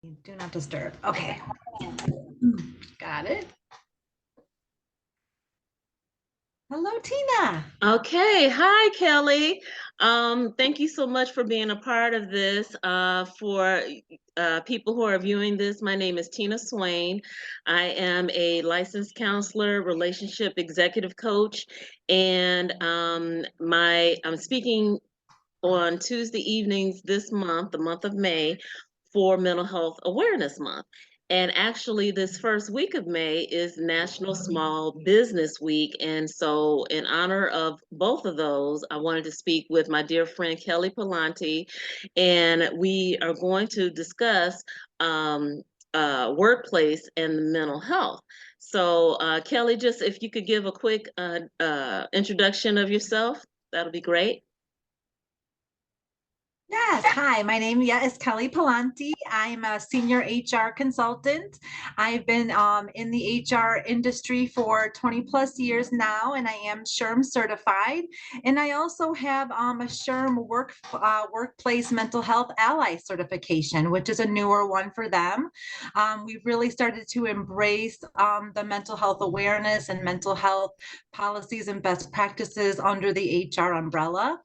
Do not disturb. Okay. Got it. Hello, Tina. Okay, hi Kelly. Thank you so much for being a part of this. For people who are viewing this, my name is Tina Swain. I am a licensed counselor, relationship executive coach, and I'm speaking on Tuesday evenings this month, the month of May, for Mental Health Awareness Month. And actually, this first week of May is National Small Business Week. And so, in honor of both of those, I wanted to speak with my dear friend Kelly Palante, and we are going to discuss workplace and mental health. So, Kelly, just if you could give a quick introduction of yourself, that'll be great. Yes, hi, my name is Kelly Palante. I'm a senior HR consultant. I've been in the HR industry for 20 plus years now, and I am SHRM certified. And I also have a SHRM workplace mental health ally certification, which is a newer one for them. We've really started to embrace the mental health awareness and mental health policies and best practices under the HR umbrella,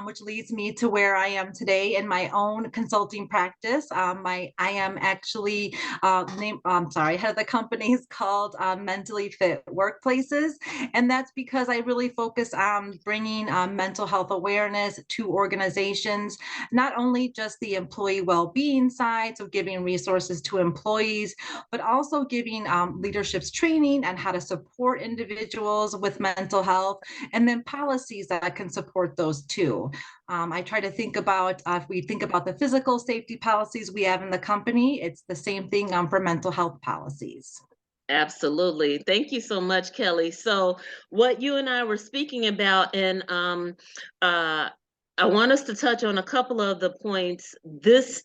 which leads me to where I am today in my own consulting practice. I am actually head of the company is called Mentally Fit Workplaces, and that's because I really focus on bringing mental health awareness to organizations, not only just the employee well-being side, so giving resources to employees, but also giving leadership's training on how to support individuals with mental health, and then policies that can support those too. I try to think about if we think about the physical safety policies we have in the company, it's the same thing for mental health policies. Absolutely. Thank you so much, Kelly. So, what you and I were speaking about, and uh, I want us to touch on a couple of the points this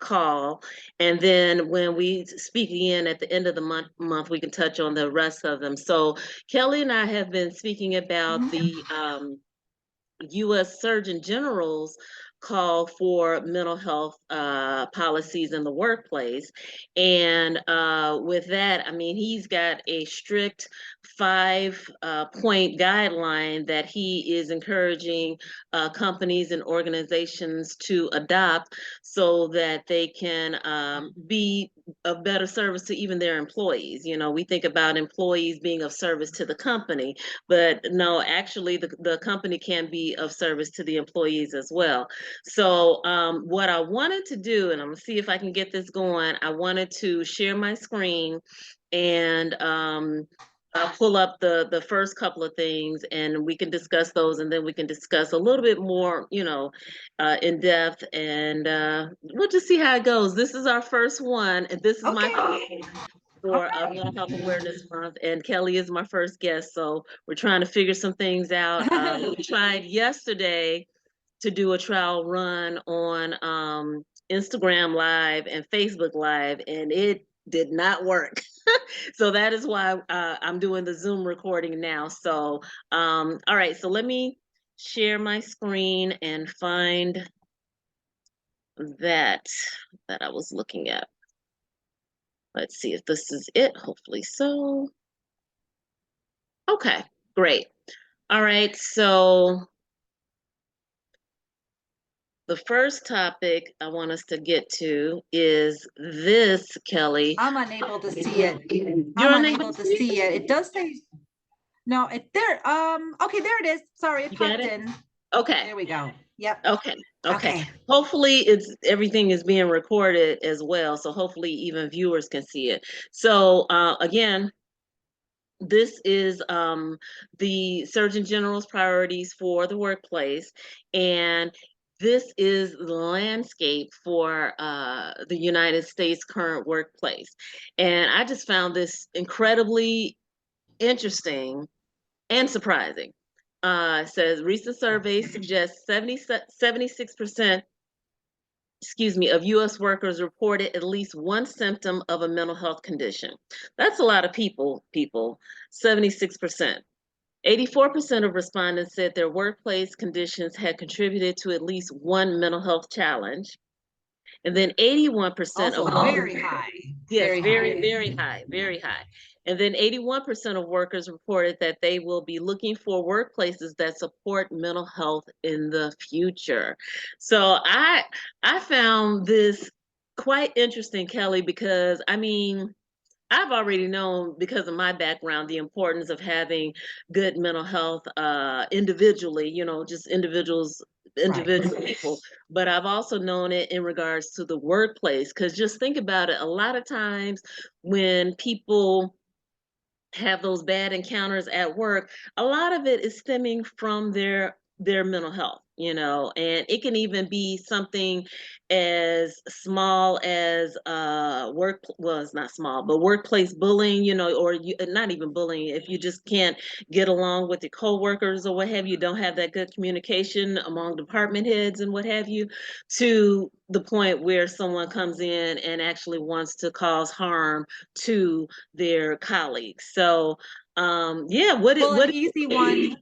call, and then when we speak again at the end of the month, we can touch on the rest of them. So, Kelly and I have been speaking about Mhm. the U.S. Surgeon General's call for mental health policies in the workplace. And with that, I mean, he's got a strict 5 point guideline that he is encouraging companies and organizations to adopt so that they can be of better service to even their employees. You know, we think about employees being of service to the company, but no, actually, the company can be of service to the employees as well. So, what I wanted to do, and I'm gonna see if I can get this going, I wanted to share my screen and I'll pull up the first couple of things and we can discuss those, and then we can discuss a little bit more, in depth, and we'll just see how it goes. This is our first one, and this is my Okay. first one All for Mental Health Awareness Month, and Kelly is my first guest, so we're trying to figure some things out. right. We tried yesterday to do a trial run on Instagram Live and Facebook Live, and it did not work. So that is why I'm doing the Zoom recording now. So, all right, so let me share my screen and find that that I was looking at. Let's see if this is it. Hopefully so. Okay, great. All right, so the first topic I want us to get to is this, Kelly. I'm unable to see it. You're I'm unable unable to to see see it? it. It does say no, it there. Okay, there it is. Sorry, it You got popped it? in. Okay. There we go. Yep. Okay. Okay. Okay. Hopefully it's everything is being recorded as well. So hopefully even viewers can see it. So again, this is the Surgeon General's priorities for the workplace, and this is the landscape for the United States current workplace. And I just found this incredibly interesting and surprising. It says recent surveys suggest 76%, excuse me, of US workers reported at least one symptom of a mental health condition. That's a lot of people, 76%. 84% of respondents said their workplace conditions had contributed to at least one mental health challenge. And then 81% of Also very high. yes, very, high. very high, very high. And then 81% of workers reported that they will be looking for workplaces that support mental health in the future. So I found this quite interesting, Kelly, because I mean, I've already known because of my background the importance of having good mental health individually, you know, just individual people. But I've also known it in regards to the workplace, because just think about it. A lot of times when people have those bad encounters at work, a lot of it is stemming from their mental health, you know, and it can even be something as small as work, well, it's not small, but workplace bullying, you know, or you, not even bullying, if you just can't get along with your coworkers or what have you, don't have that good communication among department heads and what have you, to the point where someone comes in and actually wants to cause harm to their colleagues. So yeah, Well, what an easy one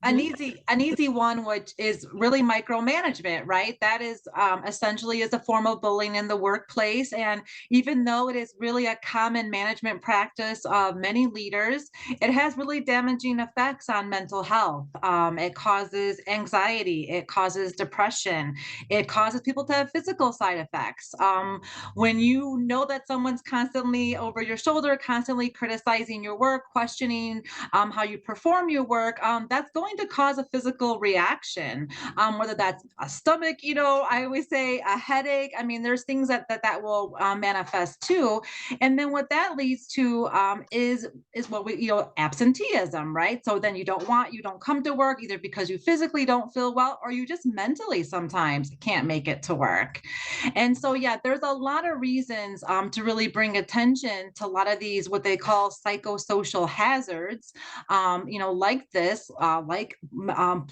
Mhm. an easy one, which is really micromanagement, right? That is essentially is a form of bullying in the workplace. And even though it is really a common management practice of many leaders, it has really damaging effects on mental health. It causes anxiety, it causes depression, it causes people to have physical side effects. When you know that someone's constantly over your shoulder, constantly criticizing your work, questioning how you perform your work, that's going to cause a physical reaction, whether that's a stomach, you know, I always say a headache. I mean, there's things that will manifest too. And then what that leads to is what we, you know, absenteeism, right? So then you don't come to work either because you physically don't feel well or you just mentally sometimes can't make it to work. And so, yeah, there's a lot of reasons to really bring attention to a lot of these, what they call psychosocial hazards, you know, like this,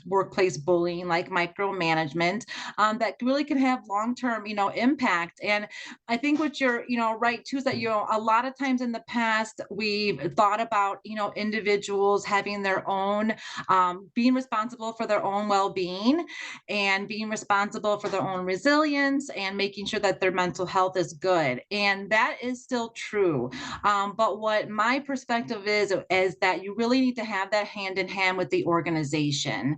workplace bullying, like micromanagement, that really can have long-term, you know, impact. And I think what you're, you know, right too, is that, you know, a lot of times in the past, we've thought about, you know, individuals having their own, being responsible for their own well-being and being responsible for their own resilience and making sure that their mental health is good. And that is still true. But what my perspective is that you really need to have that hand in hand with the organization.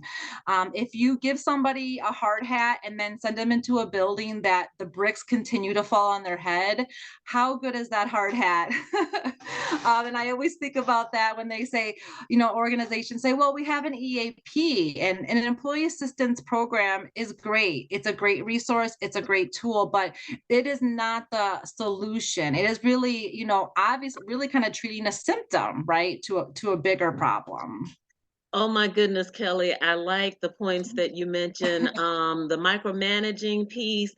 If you give somebody a hard hat and then send them into a building that the bricks continue to fall on their head, how good is that hard hat? And I always think about that when they say, you know, organizations say, well, we have an EAP, and an employee assistance program is great. It's a great resource, it's a great tool, but it is not the solution. It is really, you know, obviously really kind of treating a symptom, right, to a bigger problem. Oh my goodness, Kelly, I like the points that you mentioned. The micromanaging piece,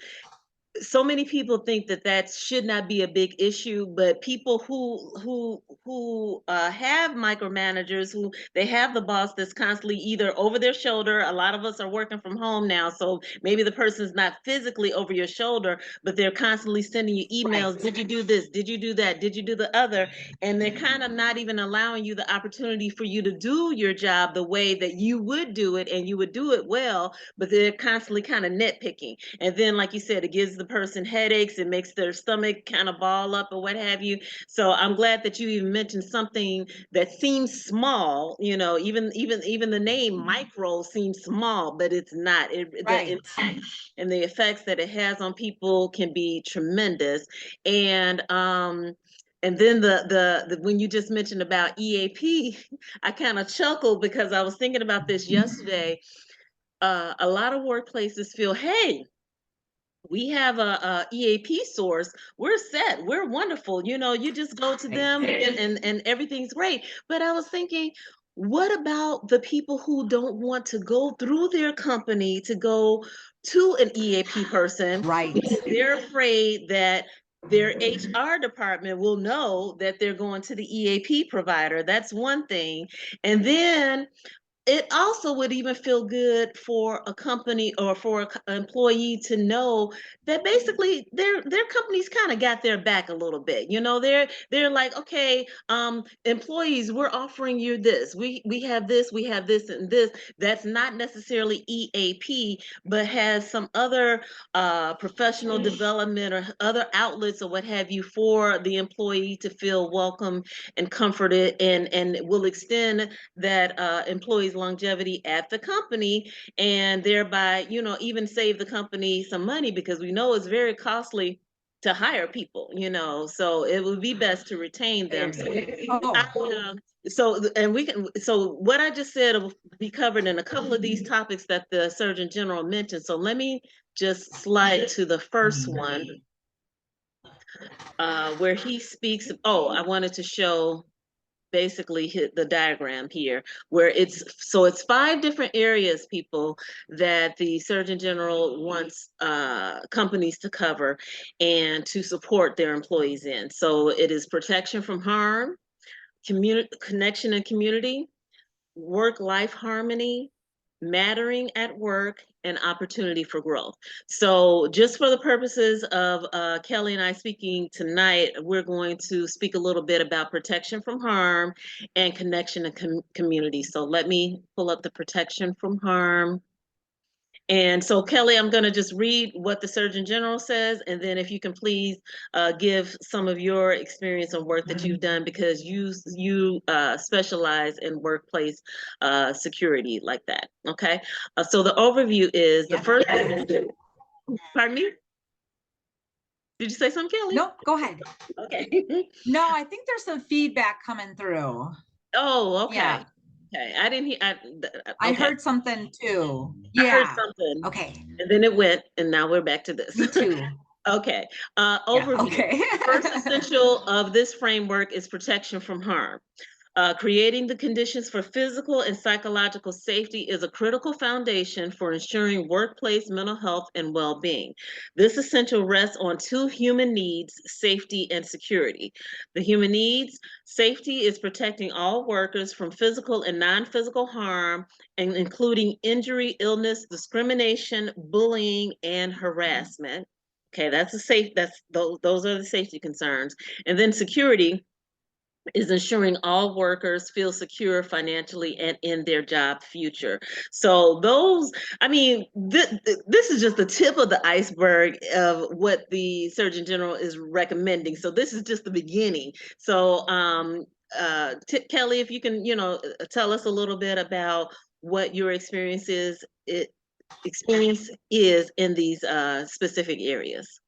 so many people think that that should not be a big issue, but people who have micromanagers, who they have the boss that's constantly either over their shoulder. A lot of us are working from home now, so maybe the person's not physically over your shoulder, but they're constantly sending you Right. emails. Did you do this? Did you do that? Did you do the other? And they're kind of not even allowing you the opportunity for you to do your job the way that you would do it, and you would do it well, but they're constantly kind of nitpicking. And then, like you said, it gives the person headaches, it makes their stomach kind of ball up or what have you. So I'm glad that you even mentioned something that seems small, you know, even the name micro seems small, but it's not. The Right. impact and the effects that it has on people can be tremendous. And then the when you just mentioned about EAP, I kind of chuckled because I was thinking about this yesterday. A lot of workplaces feel, hey, we have a EAP source. We're set. We're wonderful. You know, you just go to them and everything's great. But I was thinking, what about the people who don't want to go through their company to go to an EAP person Right. because they're afraid that their HR department will know that they're going to the EAP provider? That's one thing. And then it also would even feel good for a company or for an employee to know that basically their companies kind of got their back a little bit. You know, they're like, okay, employees, we're offering you this. We have this, we have this, and this. That's not necessarily EAP, but has some other professional development or other outlets or what have you for the employee to feel welcome and comforted, and will extend that employee's longevity at the company, and thereby, you know, even save the company some money, because we know it's very costly to hire people, you know, so it would be best to retain them. So, Oh, and we can, so what I just said will be covered in a couple of these topics that the Surgeon General mentioned. So let me just slide to the first one, where he speaks. Oh, I wanted to show basically hit the diagram here, where it's 5 different areas, people, that the Surgeon General wants companies to cover and to support their employees in. So it is protection from harm, community connection and community, work-life harmony, mattering at work, and opportunity for growth. So just for the purposes of Kelly and I speaking tonight, we're going to speak a little bit about protection from harm and connection and community. So let me pull up the protection from harm. And so, Kelly, I'm going to just read what the Surgeon General says, and then if you can please give some of your experience and work that you've done, because you specialize in workplace security like that. Okay. So the overview is the first. Pardon me? Did you say something, Kelly? no, go ahead. Okay. No, I think there's some feedback coming through. Oh, okay. Yeah. Okay. I didn't hear. I Okay. heard something too. I heard Yeah. something. Okay. And then it went, and now we're back to this. Me too. Okay. Yeah. Overview. Okay. First essential of this framework is protection from harm. Creating the conditions for physical and psychological safety is a critical foundation for ensuring workplace mental health and well-being. This essential rests on 2 human needs: safety and security. The human needs: safety is protecting all workers from physical and non-physical harm, and including injury, illness, discrimination, bullying, and harassment. Okay, those are the safety concerns. And then security is ensuring all workers feel secure financially and in their job future. So those, I mean, this is just the tip of the iceberg of what the Surgeon General is recommending. So this is just the beginning. So Kelly, if you can, you know, tell us a little bit about what your experience is in these specific areas.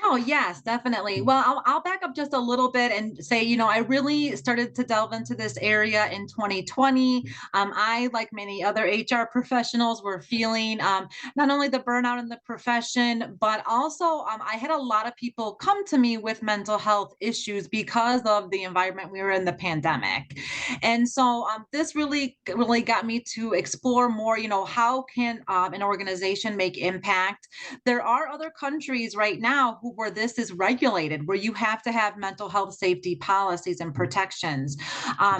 Oh, yes, definitely. Well, I'll back up just a little bit and say, you know, I really started to delve into this area in 2020. I, like many other HR professionals, were feeling not only the burnout in the profession, but also I had a lot of people come to me with mental health issues because of the environment we were in, the pandemic. And so this really got me to explore more, you know, how can an organization make impact? There are other countries right now where this is regulated, where you have to have mental health safety policies and protections.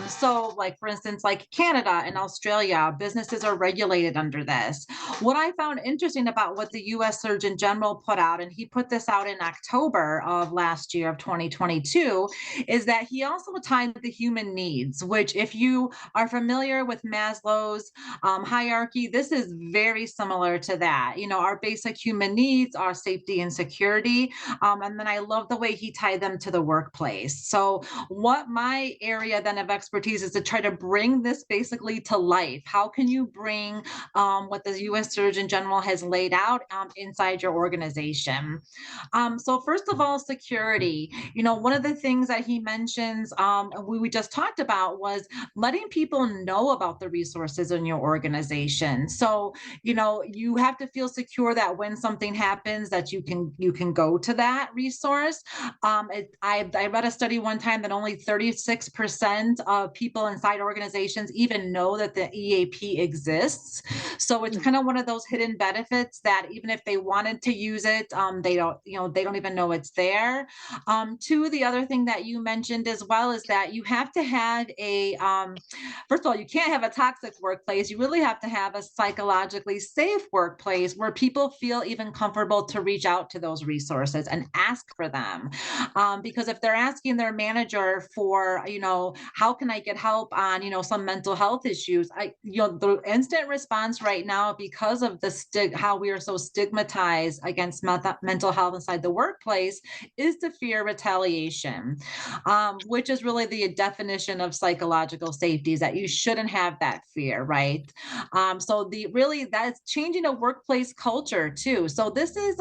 So, like for instance, like Canada and Australia, businesses are regulated under this. What I found interesting about what the U.S. Surgeon General put out, and he put this out in October of last year of 2022, is that he also tied the human needs, which, if you are familiar with Maslow's hierarchy, this is very similar to that. You know, our basic human needs are safety and security. And then I love the way he tied them to the workplace. So, what my area then of expertise is to try to bring this basically to life. How can you bring what the U.S. Surgeon General has laid out inside your organization? So, first of all, security. You know, one of the things that he mentions, we just talked about, was letting people know about the resources in your organization. So, you know, you have to feel secure that when something happens, that you can go to that resource. I read a study one time that only 36% of people inside organizations even know that the EAP exists. So it's kind of one of those hidden benefits that even if they wanted to use it, they don't, they don't even know it's there. Two, the other thing that you mentioned as well is that you have to have first of all, you can't have a toxic workplace. You really have to have a psychologically safe workplace where people feel even comfortable to reach out to those resources and ask for them. Because if they're asking their manager for, how can I get help on, some mental health issues, the instant response right now, because of how we are so stigmatized against mental health inside the workplace, is to fear retaliation, which is really the definition of psychological safety, is that you shouldn't have that fear, right? So that's changing a workplace culture too. So this is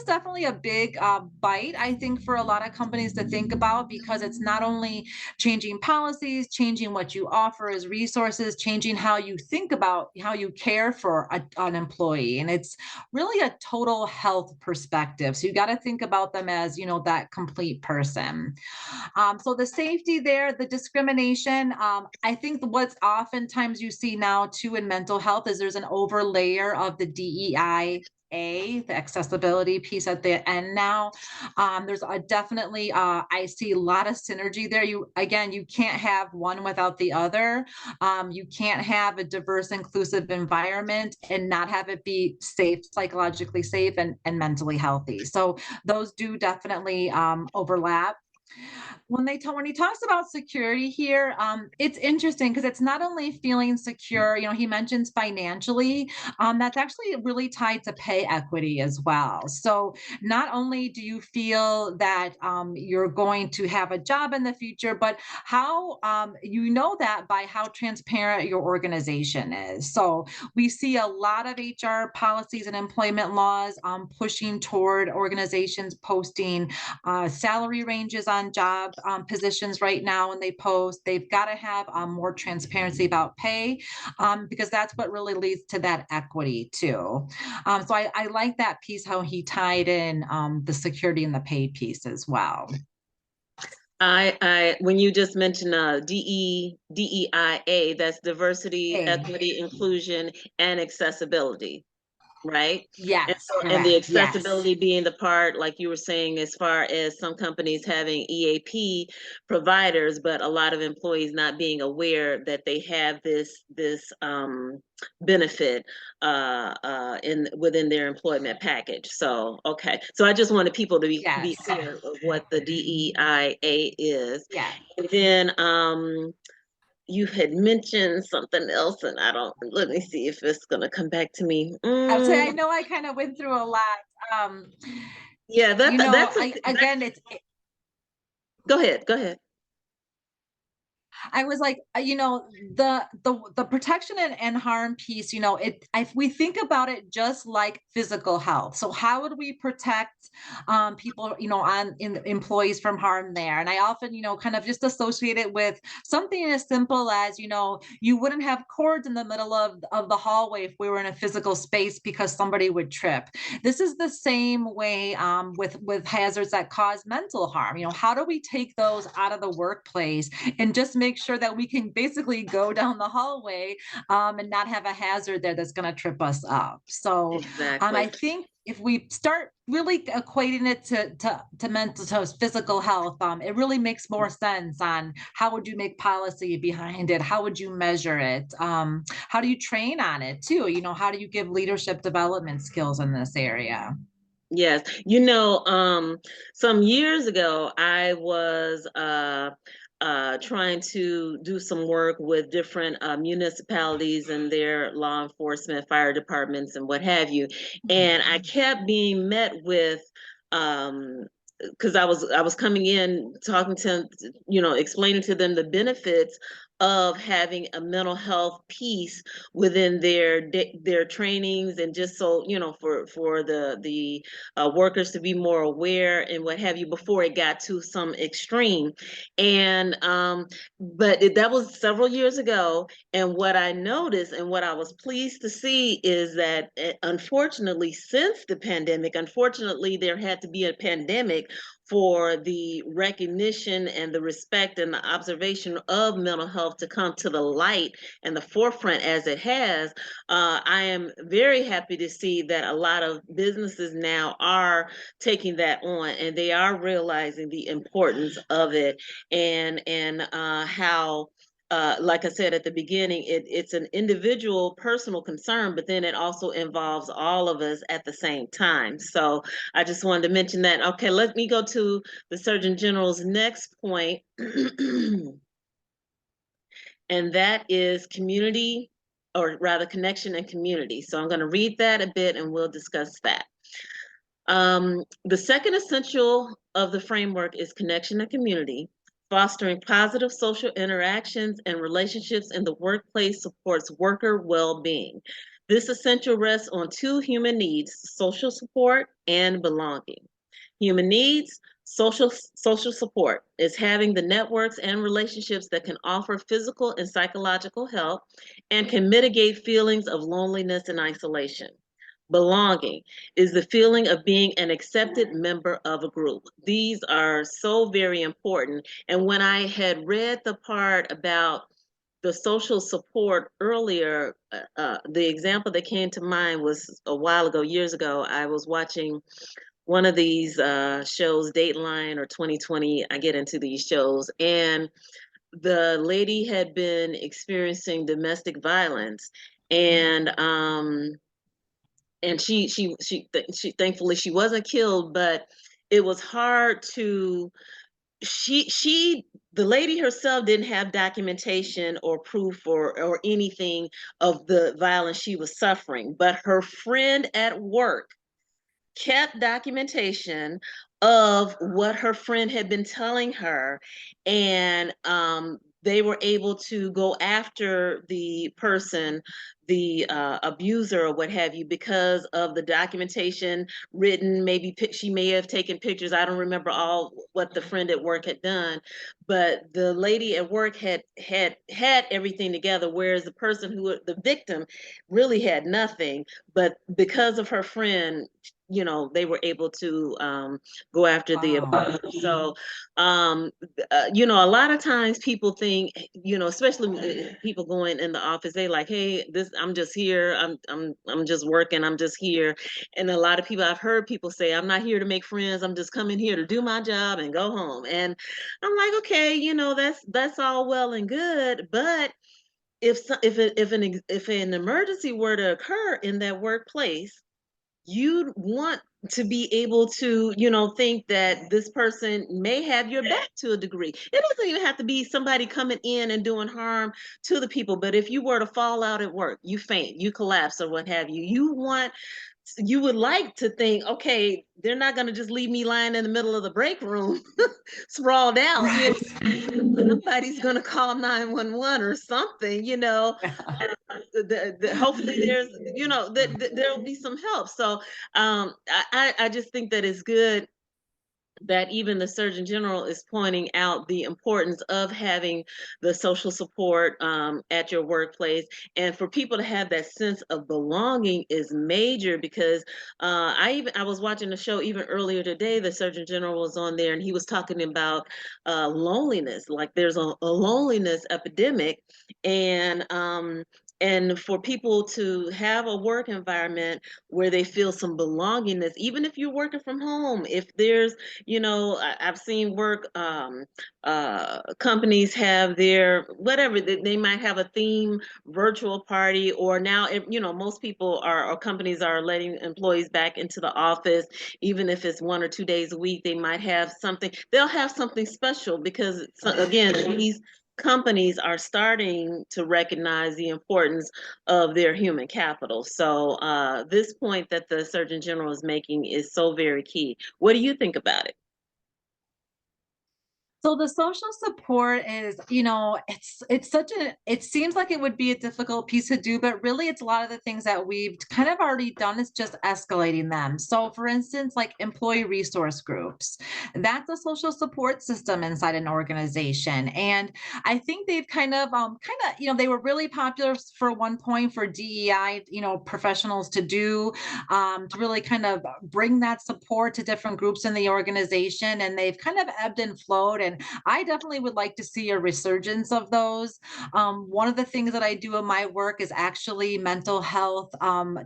definitely a big bite, I think, for a lot of companies to think about, because it's not only changing policies, changing what you offer as resources, changing how you think about how you care for an employee. And it's really a total health perspective. So you got to think about them as, that complete person. So the safety there, the discrimination, I think what's oftentimes you see now too in mental health is there's an overlayer of the DEI, the accessibility piece at the end now. There's definitely, I see a lot of synergy there. You can't have one without the other. You can't have a diverse, inclusive environment and not have it be safe, psychologically safe and mentally healthy. So those do definitely overlap. When he talks about security here, it's interesting because it's not only feeling secure, he mentions financially, that's actually really tied to pay equity as well. So not only do you feel that you're going to have a job in the future, but how that by how transparent your organization is. So we see a lot of HR policies and employment laws pushing toward organizations posting salary ranges on job positions right now. When they post, they've got to have more transparency about pay, because that's what really leads to that equity too. So I like that piece, how he tied in the security and the pay piece as well. When you just mentioned DEIA, that's diversity, equity, inclusion, and accessibility. Right? Yes. And the accessibility being the part, like you were saying, as far as some companies having EAP providers, but a lot of employees not being aware that they have this benefit within their employment package. So okay, so I just wanted people to be clear of what the DEIA is. Yeah. And then you had mentioned something else, and let me see if it's going to come back to me. I know I kind of went through a lot. Yeah, Go ahead. I was like, the protection and harm piece, if we think about it just like physical health. So how would we protect people, employees from harm there? And I often, kind of just associate it with something as simple as, you wouldn't have cords in the middle of the hallway if we were in a physical space because somebody would trip. This is the same way with hazards that cause mental harm. How do we take those out of the workplace and just make sure that we can basically go down the hallway and not have a hazard there that's going to trip us up. So exactly. I think if we start really equating it to physical health, it really makes more sense on how would you make policy behind it? How would you measure it? How do you train on it too? How do you give leadership development skills in this area? Yes. Some years ago, I was trying to do some work with different municipalities and their law enforcement, fire departments, and what have you. And I kept being met with, because I was coming in talking to, explaining to them the benefits of having a mental health piece within their trainings, and just so for the workers to be more aware and what have you before it got to some extreme. And but that was several years ago. And what I noticed and what I was pleased to see is that unfortunately, since the pandemic, unfortunately, there had to be a pandemic for the recognition and the respect and the observation of mental health to come to the light and the forefront as it has. I am very happy to see that a lot of businesses now are taking that on, and they are realizing the importance of it, and how like I said at the beginning, it's an individual personal concern, but then it also involves all of us at the same time. So I just wanted to mention that. Okay, let me go to the Surgeon General's next point, and that is community, or rather connection and community. So I'm going to read that a bit and we'll discuss that. The second essential of the framework is connection and community. Fostering positive social interactions and relationships in the workplace supports worker well-being. This essential rests on two human needs: social support and belonging. Human needs: social support is having the networks and relationships that can offer physical and psychological help and can mitigate feelings of loneliness and isolation. Belonging is the feeling of being an accepted member of a group. These are so very important. And when I had read the part about the social support earlier, the example that came to mind was a while ago, years ago. I was watching one of these shows, Dateline or 2020. I get into these shows, and the lady had been experiencing domestic violence, and she thankfully she wasn't killed, but it was hard to the lady herself didn't have documentation or proof or anything of the violence she was suffering, but her friend at work kept documentation of what her friend had been telling her, and they were able to go after the person, the abuser or what have you, because of the documentation written. Maybe she may have taken pictures. I don't remember all what the friend at work had done, but the lady at work had everything together, whereas the person the victim really had nothing. But because of her friend, they were able to go after the abuser. So a lot of times people think, especially people going in the office, they like, hey, I'm just here, I'm just working, I'm just here. And a lot of people, I've heard people say, I'm not here to make friends, I'm just coming here to do my job and go home. And I'm like, okay, that's all well and good, but if an emergency were to occur in that workplace, you'd want to be able to, think that this person may have your back to a degree. It doesn't even have to be somebody coming in and doing harm to the people, but if you were to fall out at work, you faint, you collapse, or what have you, you would like to think, okay, they're not going to just leave me lying in the middle of the break room, sprawled out. Right. Somebody's going to call 911 or something, hopefully there'll be some help. So I just think that it's good that even the Surgeon General is pointing out the importance of having the social support at your workplace, and for people to have that sense of belonging is major. Because I was watching a show even earlier today. The Surgeon General was on there, and he was talking about loneliness. Like there's a loneliness epidemic, and for people to have a work environment where they feel some belongingness, even if you're working from home, if there's I've seen work, companies have their whatever, they might have a theme virtual party, or now, most people or companies are letting employees back into the office, even if it's 1 or 2 days a week. They'll have something special, because again, these companies are starting to recognize the importance of their human capital. So this point that the Surgeon General is making is so very key. What do you think about it? So the social support is, it's such a it seems like it would be a difficult piece to do, but really it's a lot of the things that we've kind of already done is just escalating them. So for instance, like employee resource groups, that's a social support system inside an organization. And I think they've they were really popular for one point for DEI, professionals to do, to really kind of bring that support to different groups in the organization. And they've kind of ebbed and flowed. And I definitely would like to see a resurgence of those. One of the things that I do in my work is actually mental health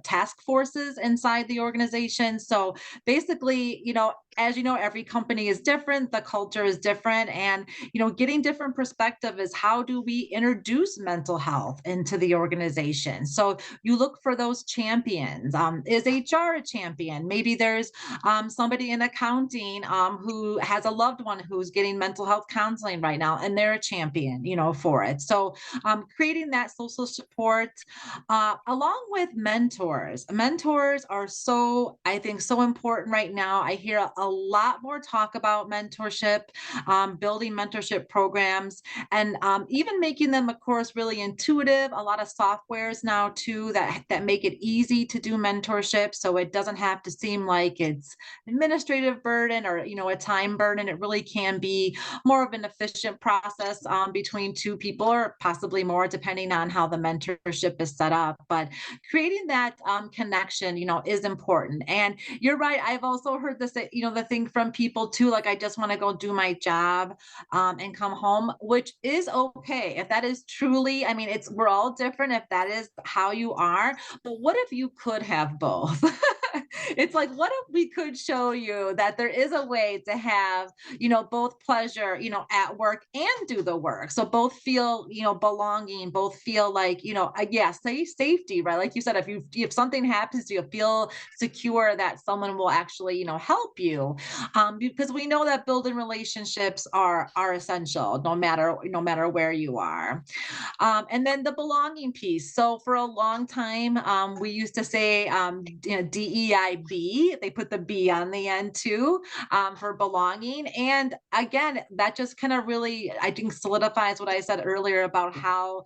task forces inside the organization. So basically, as you know, every company is different, the culture is different, and getting different perspective is how do we introduce mental health into the organization. So you look for those champions. Is HR a champion? Maybe there's somebody in accounting who has a loved one who's getting mental health counseling right now, and they're a champion, for it. So creating that social support, along with mentors. Mentors are so, I think, so important right now. I hear a lot more talk about mentorship, building mentorship programs, and even making them, of course, really intuitive. A lot of softwares now too that make it easy to do mentorship, so it doesn't have to seem like it's administrative burden or a time burden. It really can be more of an efficient process between two people, or possibly more, depending on how the mentorship is set up. But creating that connection, is important. And you're right. I've also heard this, the thing from people too, like, I just want to go do my job and come home, which is okay. If that is truly, I mean, we're all different if that is how you are. But what if you could have both? It's like, what if we could show you that there is a way to have, both pleasure, at work and do the work. So both feel, belonging, both feel like, yeah, safety, right? Like you said, if something happens to you, feel secure that someone will actually, help you. Because we know that building relationships are essential, no matter where you are. And then the belonging piece. So for a long time, we used to say DEIB. They put the B on the end too, for belonging. And again, that just kind of really, I think, solidifies what I said earlier about how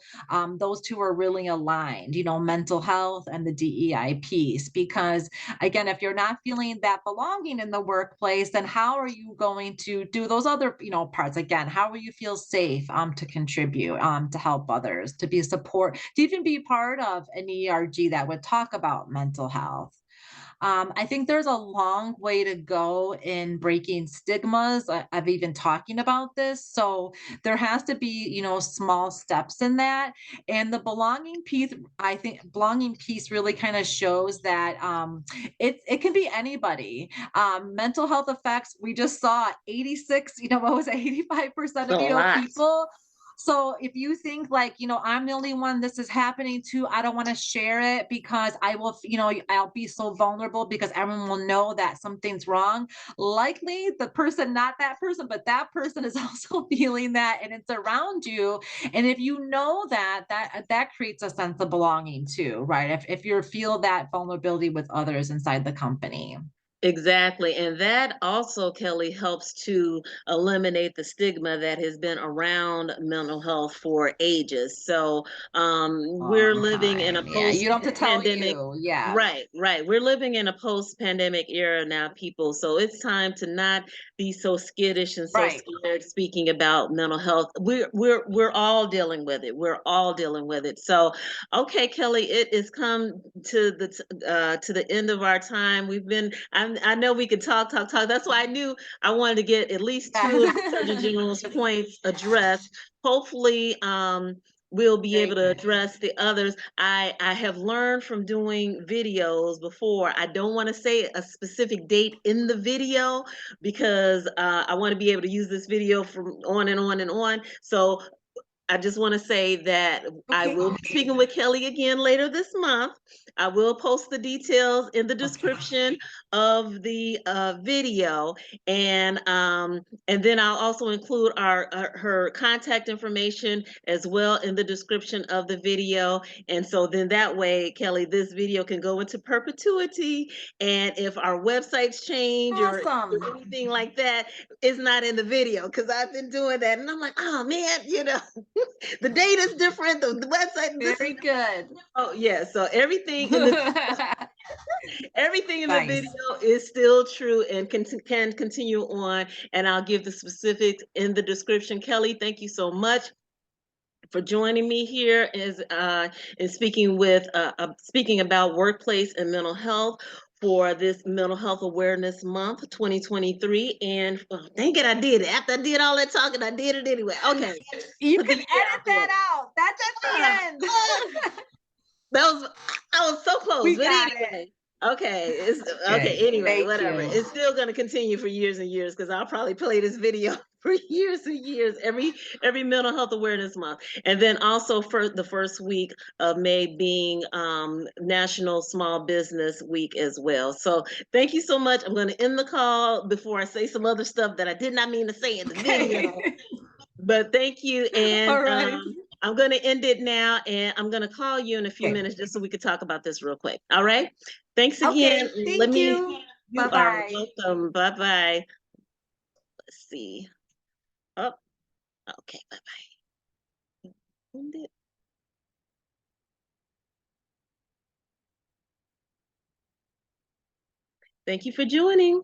those two are really aligned, mental health and the DEI piece. Because again, if you're not feeling that belonging in the workplace, then how are you going to do those other, parts? Again, how will you feel safe to contribute, to help others, to be support, to even be part of an ERG that would talk about mental health? I think there's a long way to go in breaking stigmas of even talking about this. So there has to be, small steps in that. And the belonging piece, I think belonging piece really kind of shows that it can be anybody. Mental health effects, we just saw 86, what was it, 85% A of, lot. people. So if you think like, I'm the only one this is happening to, I don't want to share it because I will, I'll be so vulnerable because everyone will know that something's wrong. Likely the person, not that person, but that person is also feeling that, and it's around you. And if you know that creates a sense of belonging too, right? If you feel that vulnerability with others inside the company. Exactly. And that also, Kelly, helps to eliminate the stigma that has been around mental health for ages. So we're Long living in a time. Yeah. You don't have to tell post-pandemic. you. Yeah. Right. We're living in a post-pandemic era now, people. So it's time to not be so skittish and so Right. scared speaking about mental health. We're all dealing with it. We're all dealing with it. So, okay, Kelly, it has come to the end of our time. I know we could talk. That's why I knew I wanted to get at least two of the Surgeon Yeah. General's points addressed. Hopefully, we'll be able Very to good. address the others. I have learned from doing videos before. I don't want to say a specific date in the video because I want to be able to use this video from on and on and on. So I just want to say that I Okay. will be speaking with Kelly again later this month. I will post the details in the description of the video, and then I'll also include her contact information as well in the description of the video. And so then that way, Kelly, this video can go into perpetuity. And if our websites change or Awesome. anything like that, it's not in the video, because I've been doing that, and I'm like, oh man, the date is different. The website. Very good. Oh yeah. So everything in the Nice. video is still true and can continue on. And I'll give the specifics in the description. Kelly, thank you so much for joining me here as in speaking about workplace and mental health for this Mental Health Awareness Month 2023. And dang it, I did it. After I did all that talking, I did it anyway. Okay. You Put can the edit that out. That's at the end. I was so close, We but got anyway. Okay, it's Okay, okay. Anyway, thank whatever. you. It's still going to continue for years and years, because I'll probably play this video for years and years every Mental Health Awareness Month, and then also for the first week of May being National Small Business Week as well. So thank you so much. I'm going to end the call before I say some other stuff that I did not mean to say in the video. But thank you, and All right. I'm going to end it now, and I'm going to call you in a few Okay. minutes just so we could talk about this real quick. All right? Thanks Okay, again. thank you. You are Bye-bye. welcome. Bye-bye. Let's see. Oh, okay. Bye-bye. End it. Thank you for joining.